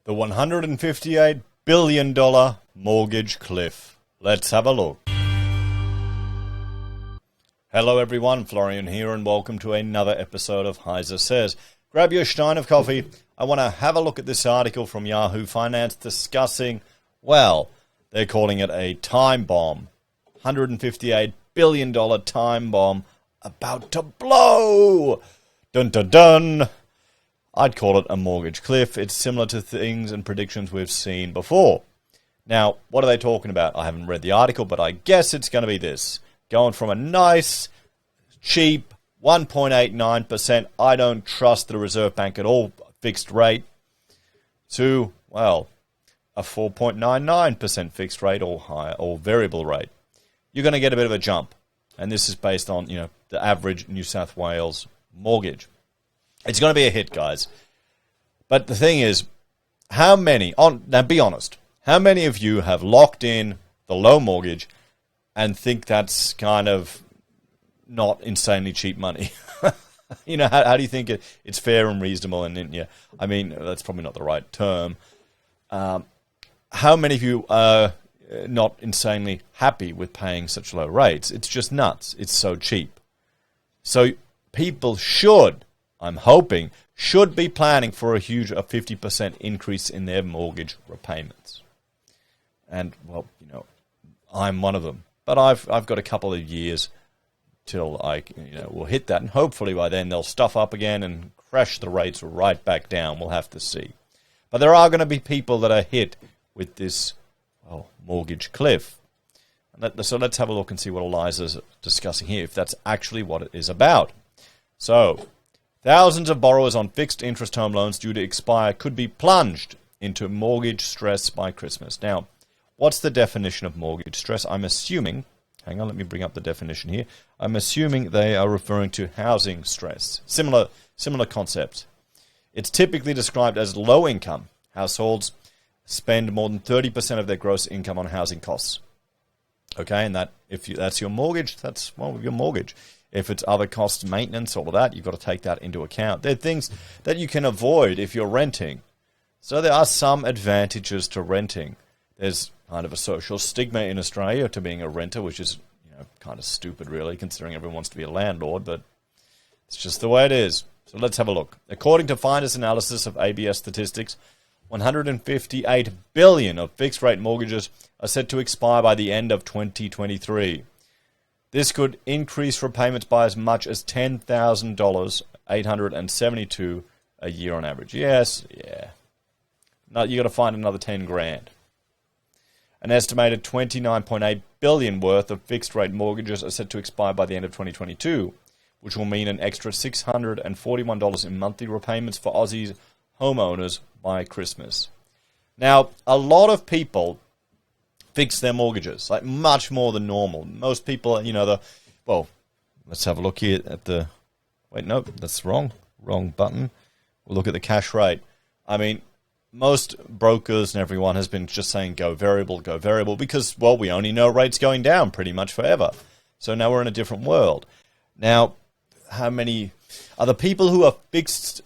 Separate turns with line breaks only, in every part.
The $158 billion mortgage cliff. Let's have a look. Hello everyone, Florian here, and welcome to another episode of HeiseSays. Grab your stein of coffee. I want to have a look at this article from Yahoo Finance discussing, well, they're calling it a time bomb. $158 billion time bomb about to blow. Dun dun dun. I'd call it a mortgage cliff. It's similar to things and predictions we've seen before. Now, what are they talking about? I haven't read the article, but I guess it's going to be this. Going from a nice, cheap 1.89%, I don't trust the Reserve Bank at all, fixed rate, to, well, a 4.99% fixed rate or higher, or variable rate. You're going to get a bit of a jump. And this is based on, the average New South Wales mortgage. It's going to be a hit, guys. But the thing is, now be honest, how many of you have locked in the low mortgage and think that's kind of not insanely cheap money? How do you think it's fair and reasonable? And I mean, that's probably not the right term. How many of you are not insanely happy with paying such low rates? It's just nuts. It's so cheap. So people should, I'm hoping, should be planning for a 50% increase in their mortgage repayments. And, well, I'm one of them. But I've got a couple of years till I will hit that. And hopefully by then they'll stuff up again and crash the rates right back down. We'll have to see. But there are going to be people that are hit with this mortgage cliff. So let's have a look and see what Eliza's discussing here, if that's actually what it is about. So, thousands of borrowers on fixed interest home loans due to expire could be plunged into mortgage stress by Christmas. Now, what's the definition of mortgage stress? I'm assuming, hang on, let me bring up the definition here. I'm assuming they are referring to housing stress. Similar concept. It's typically described as low income households spend more than 30% of their gross income on housing costs. Okay, and that's your mortgage, that's your mortgage. If it's other costs, maintenance, all of that, you've got to take that into account. There are things that you can avoid if you're renting. So there are some advantages to renting. There's kind of a social stigma in Australia to being a renter, which is kind of stupid, really, considering everyone wants to be a landlord, but it's just the way it is. So let's have a look. According to Finder's analysis of ABS statistics, 158 billion of fixed-rate mortgages are set to expire by the end of 2023. This could increase repayments by as much as $10,000, $872 a year on average. Yes, yeah. No, you got to find another 10 grand. An estimated 29.8 billion worth of fixed-rate mortgages are set to expire by the end of 2022, which will mean an extra $641 in monthly repayments for Aussies homeowners by Christmas. Now, a lot of people fix their mortgages, like much more than normal. Most people, let's have a look here at wait, no, that's wrong button. We'll look at the cash rate. I mean, most brokers and everyone has been just saying go variable, because, well, we only know rates going down pretty much forever. So now we're in a different world. Now, how many are the people who are fixed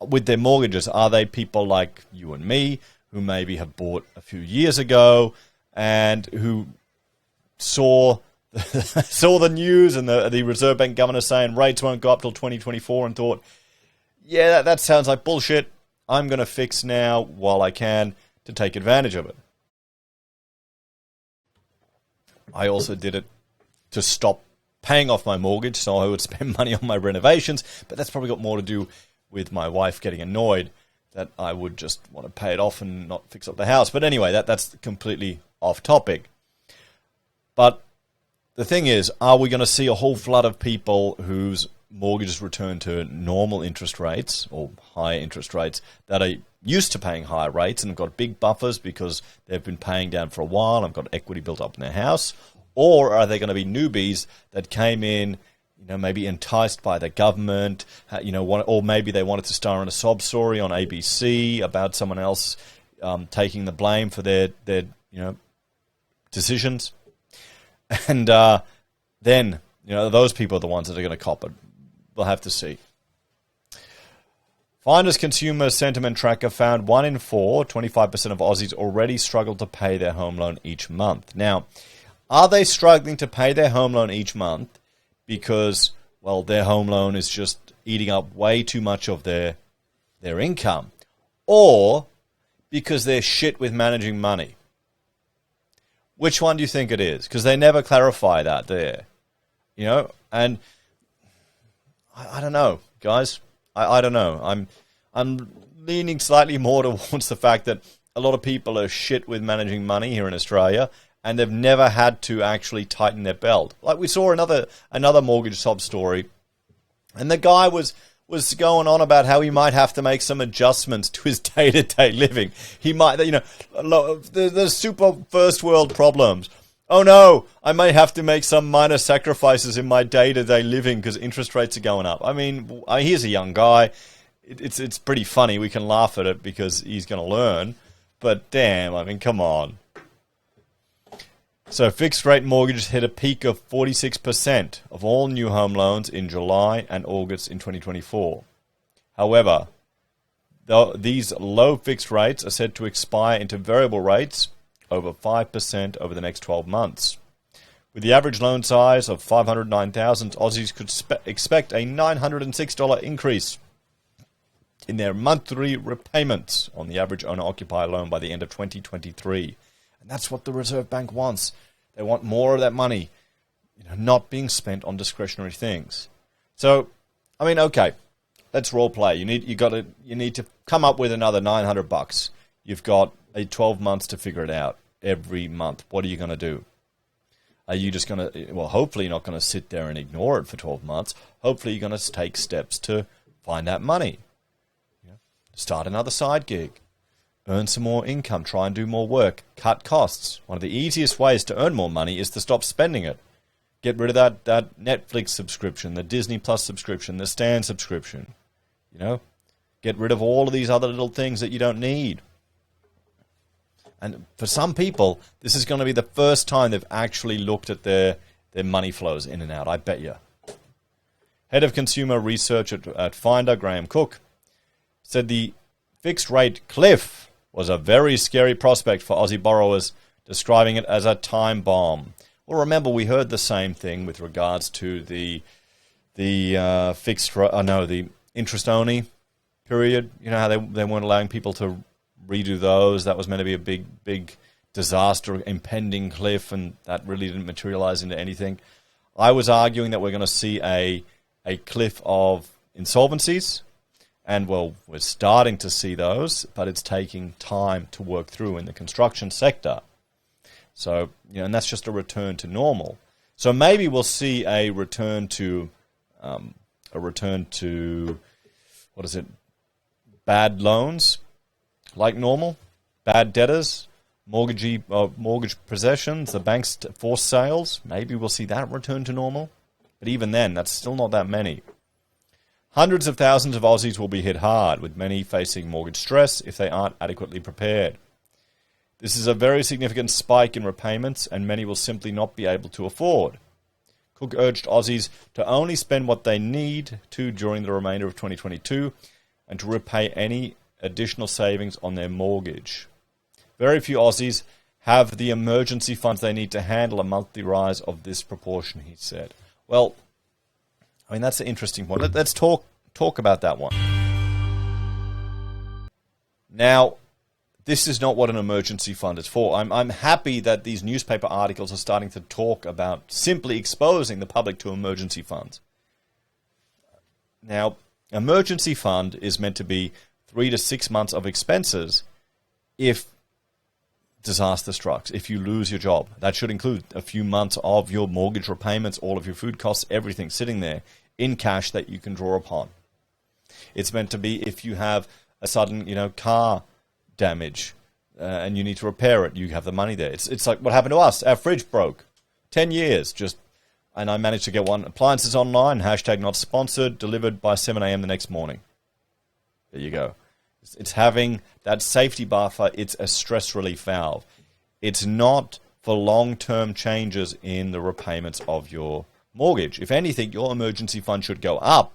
with their mortgages? Are they people like you and me who maybe have bought a few years ago and who saw the news and the Reserve Bank governor saying rates won't go up till 2024 and thought, yeah, that sounds like bullshit. I'm going to fix now while I can to take advantage of it. I also did it to stop paying off my mortgage so I would spend money on my renovations, but that's probably got more to do with my wife getting annoyed that I would just want to pay it off and not fix up the house. But anyway, that's completely off topic. But the thing is, are we going to see a whole flood of people whose mortgages return to normal interest rates or higher interest rates that are used to paying higher rates and have got big buffers because they've been paying down for a while and have got equity built up in their house? Or are they going to be newbies that came in, maybe enticed by the government, or maybe they wanted to star in a sob story on ABC about someone else taking the blame for their decisions. And then, those people are the ones that are going to cop it. We'll have to see. Finder's Consumer Sentiment Tracker found 1 in 4, 25% of Aussies already struggle to pay their home loan each month. Now, are they struggling to pay their home loan each month because, well, their home loan is just eating up way too much of their income? Or because they're shit with managing money? Which one do you think it is? Because they never clarify that there. You know, and I don't know, guys. I don't know. I'm leaning slightly more towards the fact that a lot of people are shit with managing money here in Australia, and they've never had to actually tighten their belt. Like we saw another mortgage sob story, and the guy was going on about how he might have to make some adjustments to his day-to-day living. He might, you know, there's super first world problems. Oh no, I may have to make some minor sacrifices in my day-to-day living because interest rates are going up. I mean, he's a young guy. It's pretty funny. We can laugh at it because he's going to learn. But damn, I mean, come on. So fixed-rate mortgages hit a peak of 46% of all new home loans in July and August in 2024. However, these low fixed rates are said to expire into variable rates over 5% over the next 12 months. With the average loan size of $509,000, Aussies could expect a $906 increase in their monthly repayments on the average owner-occupier loan by the end of 2023. And that's what the Reserve Bank wants. They want more of that money, you know, not being spent on discretionary things. So, I mean, okay, let's role play. You need to come up with another $900. You've got 12 months to figure it out every month. What are you going to do? Are you just going to, well, hopefully you're not going to sit there and ignore it for 12 months. Hopefully you're going to take steps to find that money. You know, start another side gig. Earn some more income. Try and do more work. Cut costs. One of the easiest ways to earn more money is to stop spending it. Get rid of that Netflix subscription, the Disney Plus subscription, the Stan subscription. You know, get rid of all of these other little things that you don't need. And for some people, this is going to be the first time they've actually looked at their money flows in and out, I bet you. Head of Consumer Research at Finder, Graham Cook, said the fixed rate cliff was a very scary prospect for Aussie borrowers, describing it as a time bomb. Well, remember, we heard the same thing with regards to the interest-only period. You know how they weren't allowing people to redo those. That was meant to be a big disaster, impending cliff, and that really didn't materialize into anything. I was arguing that we're going to see a cliff of insolvencies, and well, we're starting to see those, but it's taking time to work through in the construction sector. So, you know, and that's just a return to normal. So maybe we'll see a return to bad loans like normal, bad debtors, mortgage possessions, the bank's forced sales. Maybe we'll see that return to normal. But even then, that's still not that many. Hundreds of thousands of Aussies will be hit hard, with many facing mortgage stress if they aren't adequately prepared. This is a very significant spike in repayments, and many will simply not be able to afford. Cook urged Aussies to only spend what they need to during the remainder of 2022 and to repay any additional savings on their mortgage. Very few Aussies have the emergency funds they need to handle a monthly rise of this proportion, he said. Well, I mean, that's an interesting one. Let's talk about that one. Now, this is not what an emergency fund is for. I'm happy that these newspaper articles are starting to talk about simply exposing the public to emergency funds. Now, emergency fund is meant to be 3 to 6 months of expenses if disaster strikes, if you lose your job. That should include a few months of your mortgage repayments, all of your food costs, everything sitting there in cash that you can draw upon. It's meant to be if you have a sudden, car damage and you need to repair it, you have the money there. It's like what happened to us. Our fridge broke. 10 years and I managed to get one. Appliances online, #not sponsored, delivered by 7 a.m. the next morning. There you go. It's having that safety buffer. It's a stress relief valve. It's not for long-term changes in the repayments of your mortgage. If anything, your emergency fund should go up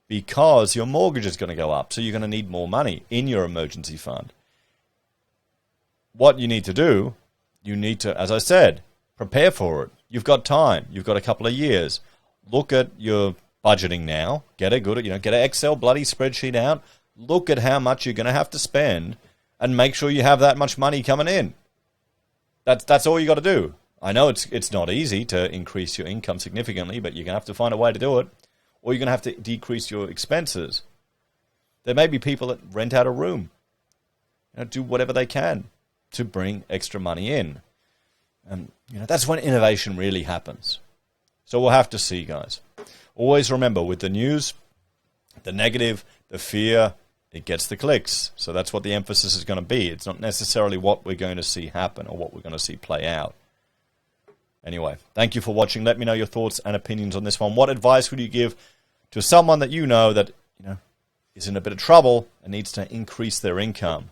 because your mortgage is going to go up. So you're going to need more money in your emergency fund. What you need to do, you need to, as I said, prepare for it. You've got time. You've got a couple of years. Look at your budgeting now. Get a good, get an Excel bloody spreadsheet out. Look at how much you're going to have to spend and make sure you have that much money coming in. That's all you got to do. I know it's not easy to increase your income significantly, but you're going to have to find a way to do it, or you're going to have to decrease your expenses. There may be people that rent out a room, do whatever they can to bring extra money in. And that's when innovation really happens. So we'll have to see, guys. Always remember, with the news, the negative, the fear, it gets the clicks. So that's what the emphasis is going to be. It's not necessarily what we're going to see happen or what we're going to see play out. Anyway, thank you for watching. Let me know your thoughts and opinions on this one. What advice would you give to someone that that is in a bit of trouble and needs to increase their income?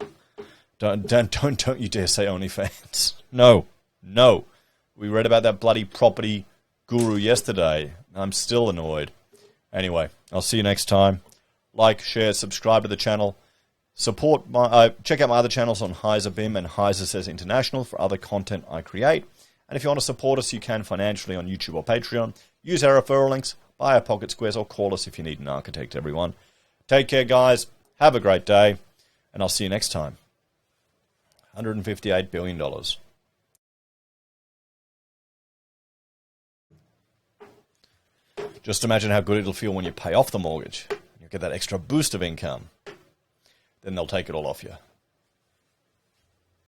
Don't you dare say OnlyFans. No. We read about that bloody property guru yesterday. I'm still annoyed. Anyway, I'll see you next time. Like, share, subscribe to the channel. Support check out my other channels on HeiseBim and HeiseSays International for other content I create. And if you want to support us, you can financially on YouTube or Patreon. Use our referral links, buy our pocket squares, or call us if you need an architect, everyone. Take care, guys. Have a great day. And I'll see you next time. $158 billion. Just imagine how good it'll feel when you pay off the mortgage. You'll get that extra boost of income. Then they'll take it all off you.